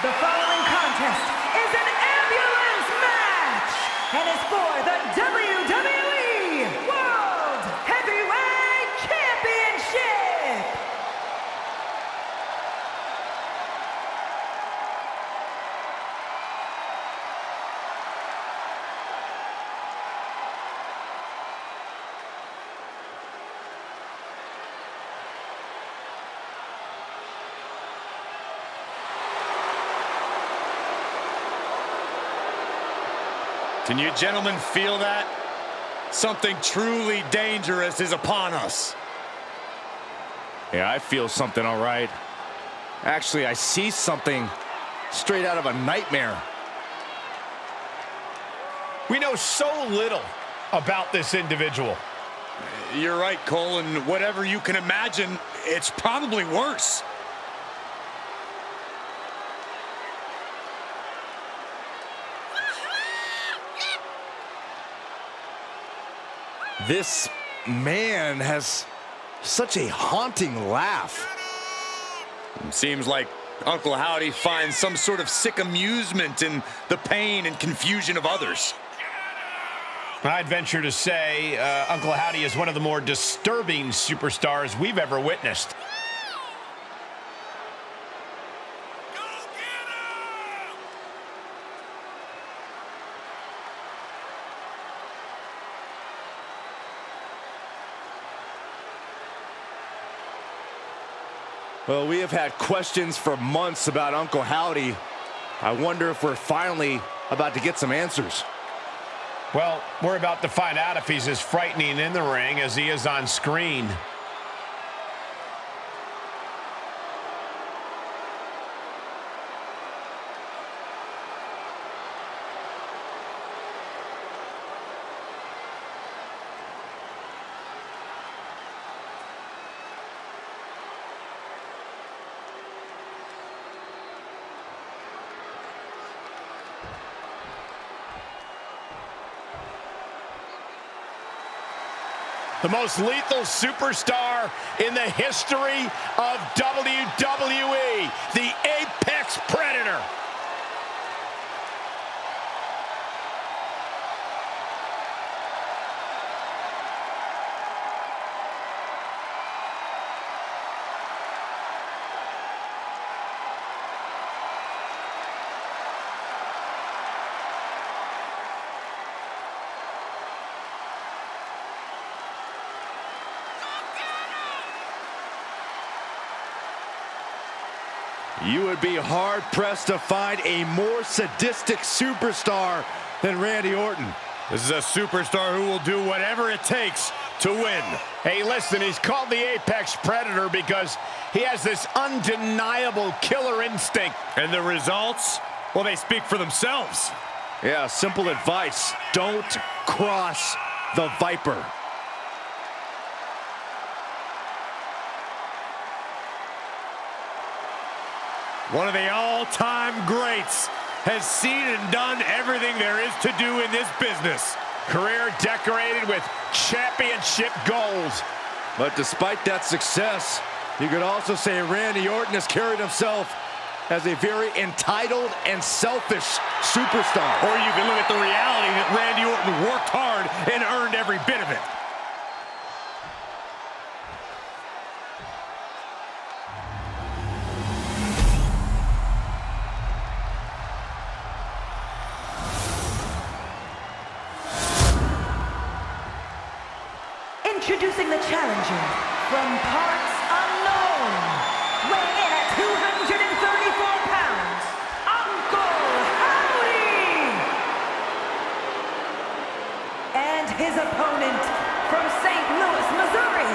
The following contest is an ambulance match and is for the WWE World Heavyweight Championship. Can you gentlemen feel that? Something truly dangerous is upon us. Yeah, I feel something, all right. Actually, I see something straight out of a nightmare. We know so little about this individual. You're right, Cole, and whatever you can imagine, it's probably worse. This man has such a haunting laugh. Seems like Uncle Howdy finds some sort of sick amusement in the pain and confusion of others. I'd venture to say Uncle Howdy is one of the more disturbing superstars we've ever witnessed. Well, we have had questions for months about Uncle Howdy. I wonder if we're finally about to get some answers. Well, we're about to find out if he's as frightening in the ring as he is on screen. The most lethal superstar in the history of WWE, the Apex Predator. You would be hard-pressed to find a more sadistic superstar than Randy Orton. This is a superstar who will do whatever it takes to win. Hey, listen, he's called the Apex Predator because he has this undeniable killer instinct. And the results, well, they speak for themselves. Yeah, simple advice. Don't cross the Viper. One of the all-time greats has seen and done everything there is to do in this business. Career decorated with championship goals. But despite that success, you could also say Randy Orton has carried himself as a very entitled and selfish superstar. Or you can look at the reality that Randy Orton worked hard and earned every bit of it. Introducing the challenger from parts unknown, weighing in at 234 pounds, Uncle Howdy! And his opponent from St. Louis, Missouri,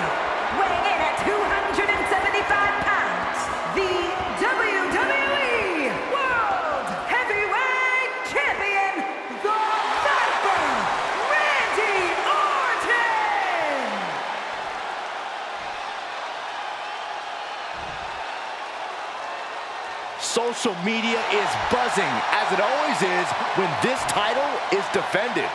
weighing in at 275 pounds, the WWE World Heavyweight Champion, the Viper, Randy Orton! Social media is buzzing, as it always is when this title is defended.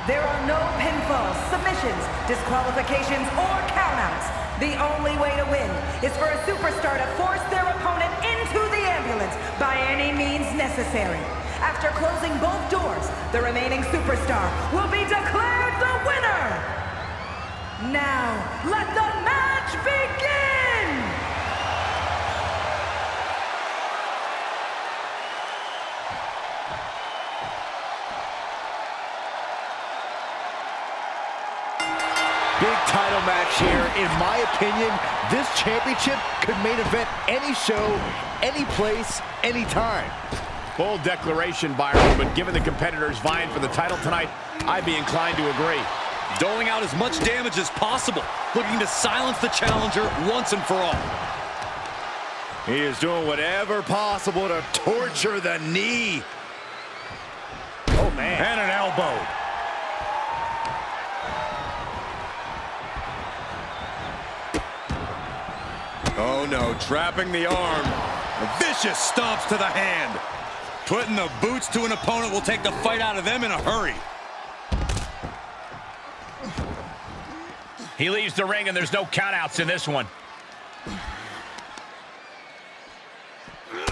There are no pinfalls, submissions, disqualifications, or countouts. The only way to win is for a superstar to force their opponent into the ambulance by any means necessary. After closing both doors, the remaining superstar will be declared the winner. Now, let the match begin! Big title match here. In my opinion, this championship could main event any show, any place, anytime. Bold declaration, Byron, but given the competitors vying for the title tonight, I'd be inclined to agree. Doling out as much damage as possible, looking to silence the challenger once and for all. He is doing whatever possible to torture the knee. Oh, man. And an elbow. Oh no, trapping the arm. Vicious stomps to the hand. Putting the boots to an opponent will take the fight out of them in a hurry. He leaves the ring and there's no countouts in this one.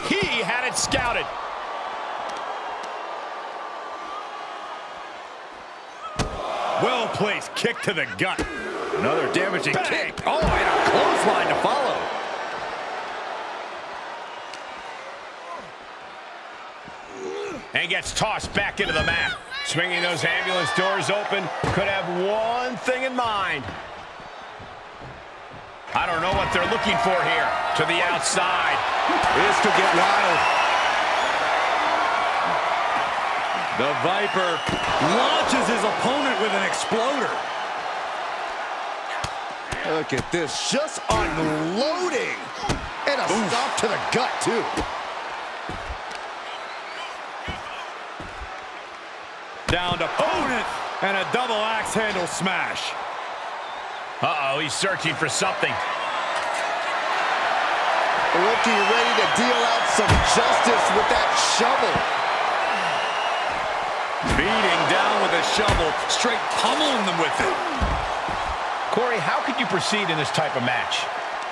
He had it scouted. Well-placed kick to the gut. Another damaging Bang. kick. Oh, and a clothesline to follow. And gets tossed back into the mat. Swinging those ambulance doors open, could have one thing in mind. I don't know what they're looking for here. To the outside. This could get wild. The Viper launches his opponent with an exploder. Look at this, just unloading. And a stomp to the gut, too. Down to opponent and a double axe handle smash. Uh-oh, he's searching for something. Looking ready to deal out some justice with that shovel. Beating down with a shovel, straight pummeling them with it. Corey, how could you proceed in this type of match?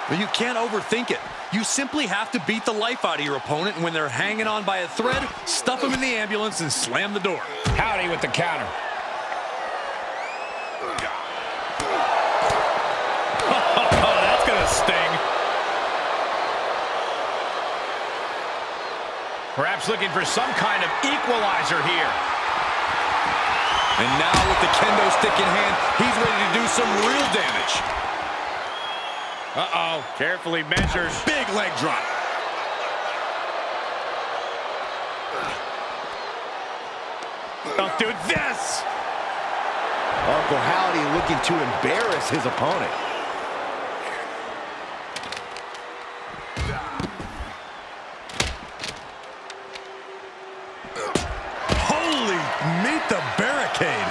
But you can't overthink it. You simply have to beat the life out of your opponent, and when they're hanging on by a thread, stuff them in the ambulance and slam the door. Howdy with the counter. Oh, that's gonna sting. Perhaps looking for some kind of equalizer here. And now with the kendo stick in hand, he's ready to do some real damage. Uh-oh, carefully measured. Big leg drop. Don't do this. Uncle Howdy looking to embarrass his opponent. Holy, meet the barricade.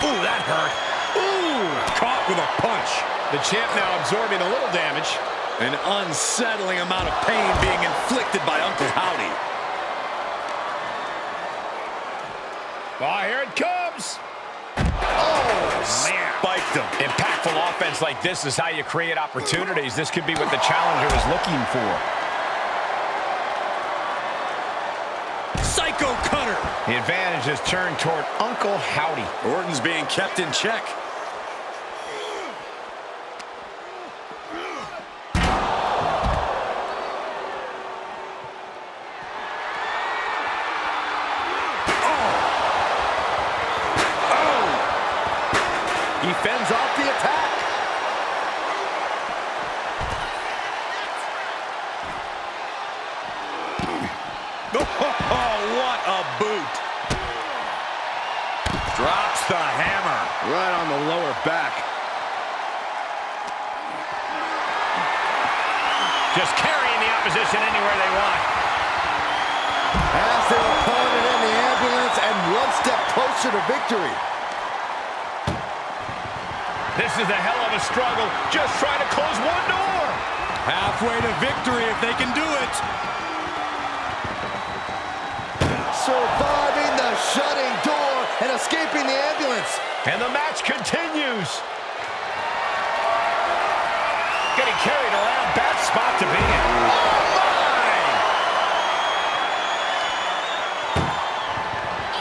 Ooh, that hurt. Ooh, caught with a punch. The champ now absorbing a little damage. An unsettling amount of pain being inflicted by Uncle Howdy. Oh, here it comes. Oh, man. Spiked him. Impactful offense like this is how you create opportunities. This could be what the challenger is looking for. Psycho cutter. The advantage is turned toward Uncle Howdy. Orton's being kept in check. He fends off the attack. Oh, what a boot. Drops the hammer. Right on the lower back. Just carrying the opposition anywhere they want. Has their opponent in the ambulance and one step closer to victory. This is a hell of a struggle. Just trying to close one door. Halfway to victory if they can do it. Surviving the shutting door and escaping the ambulance. And the match continues. Getting carried around. Bad spot to be in. Oh, my!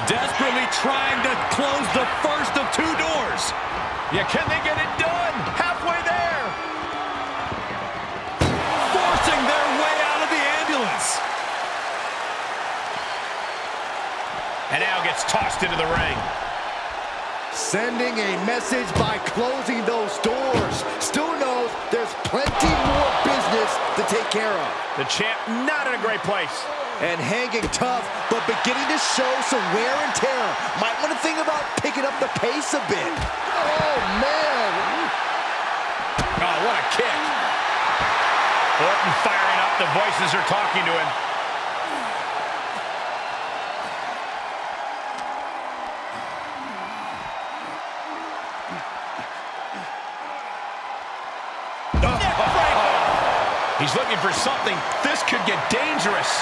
Desperately trying to close the first of two doors. Yeah, can they get it done? Halfway there. Forcing their way out of the ambulance. And now gets tossed into the ring. Sending a message by closing those doors. Still knows there's plenty more business to take care of. The champ not in a great place. And hanging tough, but beginning to show some wear and tear. Might want to think about picking up the pace a bit. Oh, man. Oh, what a kick. Orton firing up. The voices are talking to him. He's looking for something. This could get dangerous.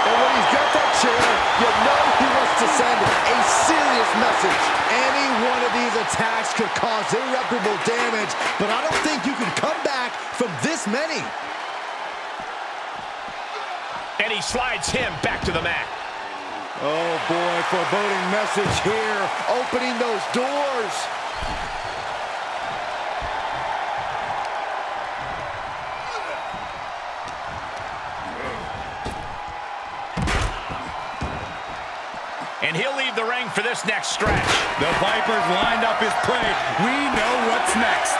And when he's got that chair, you know he wants to send a serious message. Any one of these attacks could cause irreparable damage, but I don't think you can come back from this many. And he slides him back to the mat. Oh boy, foreboding message here, opening those doors. And he'll leave the ring for this next stretch. The Vipers lined up his prey. We know what's next.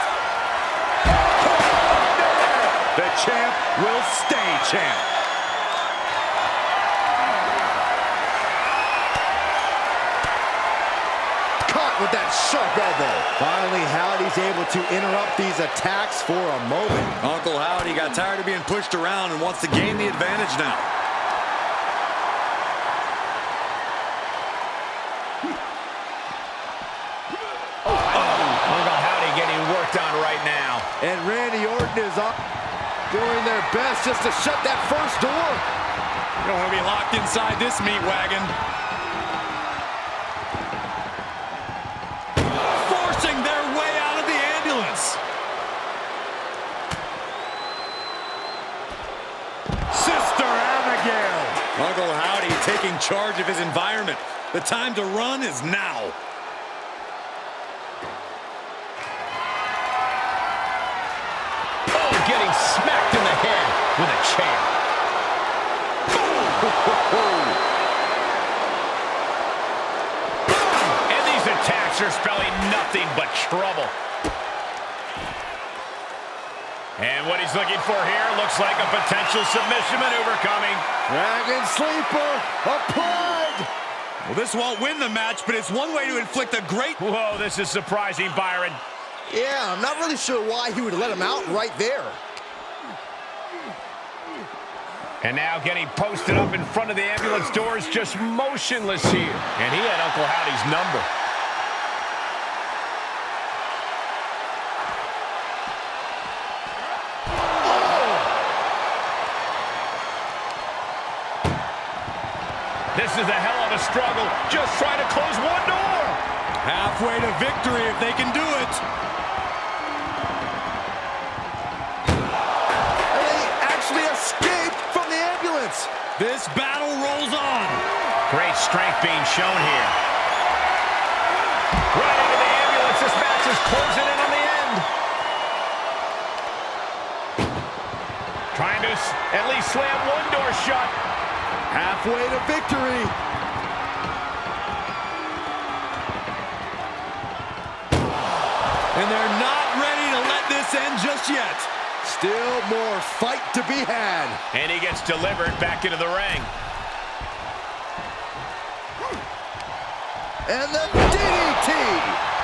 The champ will stay champ. Caught with that sharp elbow. Finally, Howdy's able to interrupt these attacks for a moment. Uncle Howdy got tired of being pushed around and wants to gain the advantage now. Right now. And Randy Orton is up, doing their best just to shut that first door. You don't want to be locked inside this meat wagon. Forcing their way out of the ambulance. Sister Abigail. Uncle Howdy taking charge of his environment. The time to run is now. Getting smacked in the head with a chair. And these attacks are spelling nothing but trouble. And what he's looking for here looks like a potential submission maneuver coming. Dragon Sleeper applied. Well, this won't win the match, but it's one way to inflict a great... Whoa, this is surprising, Byron. Yeah, I'm not really sure why he would let him out right there. And now getting posted up in front of the ambulance doors, just motionless here. And he had Uncle Howdy's number. This is a hell of a struggle. Just trying to close one door. Halfway to victory if they can do it. This battle rolls on. Great strength being shown here. Right into the ambulance. This match is closing in on the end. Trying to at least slam one door shut. Halfway to victory. And they're not ready to let this end just yet. Still more fight to be had. And he gets delivered back into the ring. And the DDT.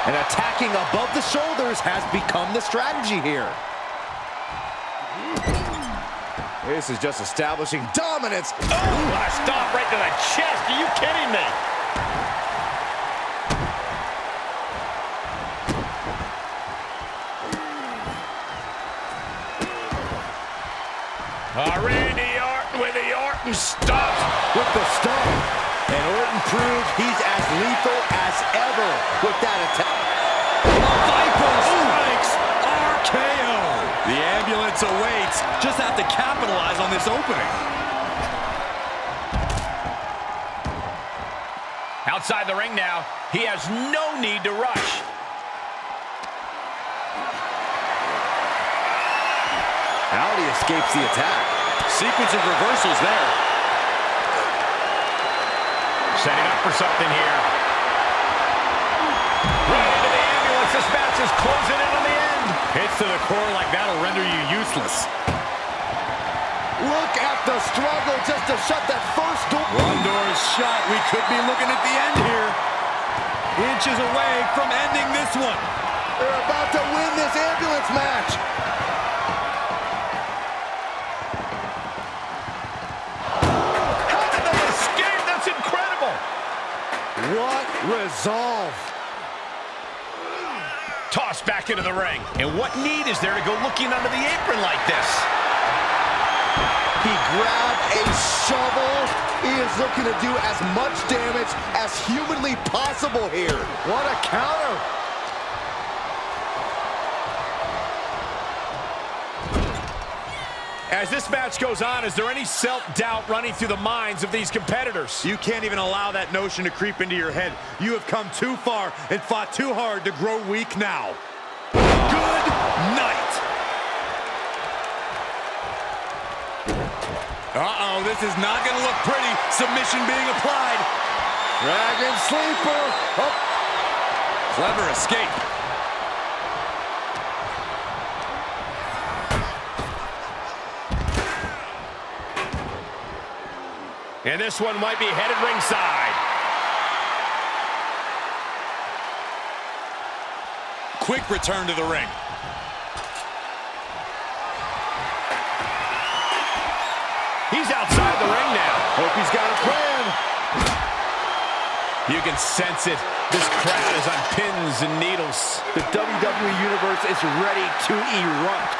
And attacking above the shoulders has become the strategy here. This is just establishing dominance. Oh, what a stop right to the chest. Are you kidding me? Randy Orton with the Orton stomp. With the stomp. And Orton prove he's as lethal as ever with that attack. Viper strikes RKO. The ambulance awaits. Just have to capitalize on this opening. Outside the ring now. He has no need to rush. Howdy escapes the attack. Sequence of reversals there. Setting up for something here. Right into the ambulance. This match is closing in on the end. Hits to the core like that'll render you useless. Look at the struggle just to shut that first door. One door is shut. We could be looking at the end here. Inches away from ending this one. They're about to win this ambulance match. How did they escape? That's incredible. What resolve. Tossed back into the ring. And what need is there to go looking under the apron like this? He grabbed a shovel. He is looking to do as much damage as humanly possible here. What a counter. As this match goes on, is there any self-doubt running through the minds of these competitors? You can't even allow that notion to creep into your head. You have come too far and fought too hard to grow weak now. Good night. Uh-oh, this is not going to look pretty. Submission being applied. Dragon sleeper. Oh. Clever escape. And this one might be headed ringside. Quick return to the ring. He's outside the ring now. Hope he's got a plan. You can sense it. This crowd is on pins and needles. The WWE Universe is ready to erupt.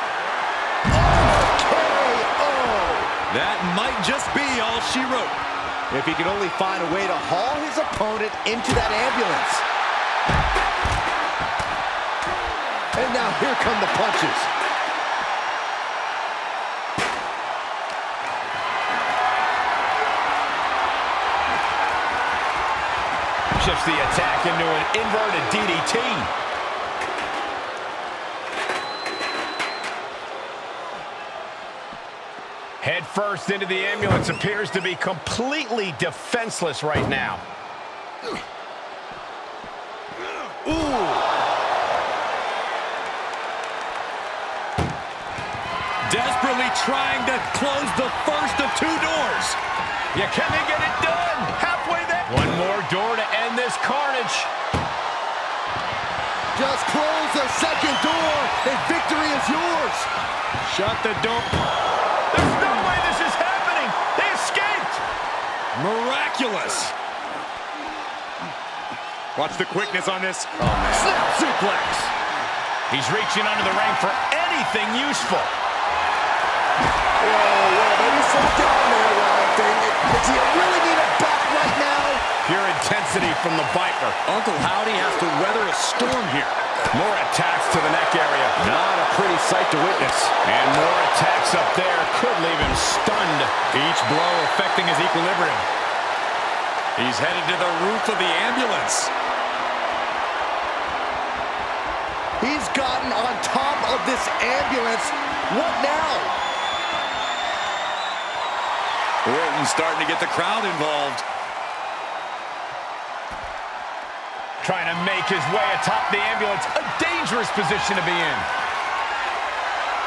That might just be all she wrote. If he can only find a way to haul his opponent into that ambulance. And now here come the punches. Shifts the attack into an inverted DDT. Head first into the ambulance, appears to be completely defenseless right now. Ooh. Desperately trying to close the first of two doors. Yeah, can they get it done? Halfway there. One more door to end this carnage. Just close the second door and victory is yours. Shut the door. There's no way this is happening. They escaped. Miraculous. Watch the quickness on this. Snap suplex. He's reaching under the ring for anything useful. Whoa, maybe slow down there, Wwe. Does he really need a back right now? Pure intensity from the Viper. Uncle Howdy has to weather a storm here. More attacks to the neck area. Not a pretty sight to witness. And more attacks up there could leave him stunned. Each blow affecting his equilibrium. He's headed to the roof of the ambulance. He's gotten on top of this ambulance. What now? Orton starting to get the crowd involved. Trying to make his way atop the ambulance. A dangerous position to be in.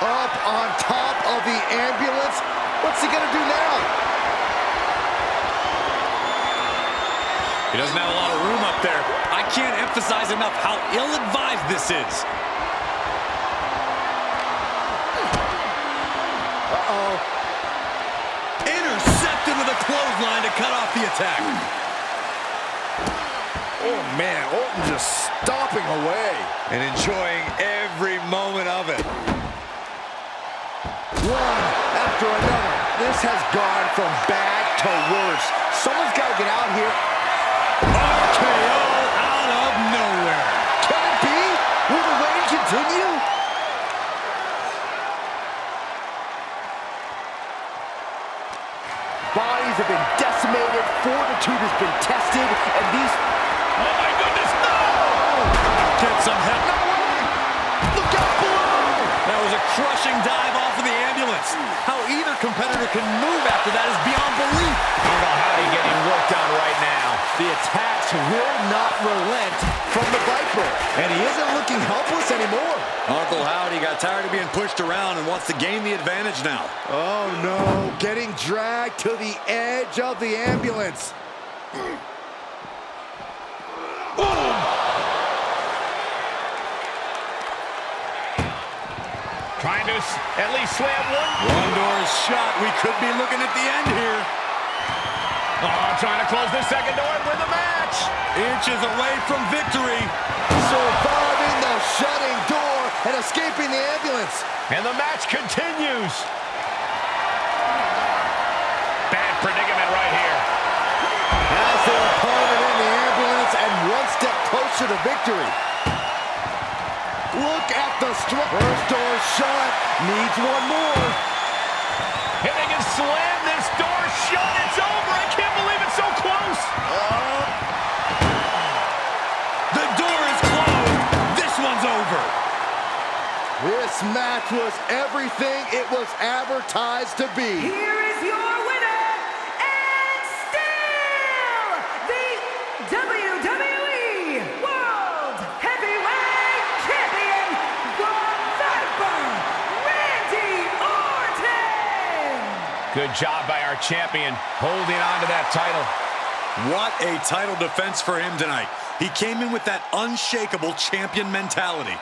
Up on top of the ambulance. What's he gonna do now? He doesn't have a lot of room up there. I can't emphasize enough how ill-advised this is. Uh-oh. Intercepted with a clothesline to cut off the attack. Oh, man, Orton just stomping away. And enjoying every moment of it. One after another. This has gone from bad to worse. Someone's got to get out here fortitude has been tested, and these... Oh my goodness, no! Get some help. No way! Look out below! That was a crushing dive off of the ambulance. How either competitor can move after that is beyond belief. Uncle Howdy getting worked on right now. The attacks will not relent from the Viper, and he isn't looking helpless anymore. Uncle Howdy got tired of being pushed around and wants to gain the advantage now. Oh no, getting dragged to the edge of the ambulance. Boom! Trying to at least slam one. One door is shut. We could be looking at the end here. Oh, trying to close the second door and win the match. Inches away from victory. Surviving the shutting door and escaping the ambulance. And the match continues. Bad predicament right here. Has their opponent in the ambulance and one step closer to victory. Look at the first door shut. Needs one more. If they can slam this door shut, it's over. I can't believe it's so close. The door is closed. This one's over. This match was everything it was advertised to be. Here is your winner, and still the WWE World Heavyweight Champion, the Viper, Randy Orton! Good job by our champion holding on to that title. What a title defense for him tonight. He came in with that unshakable champion mentality.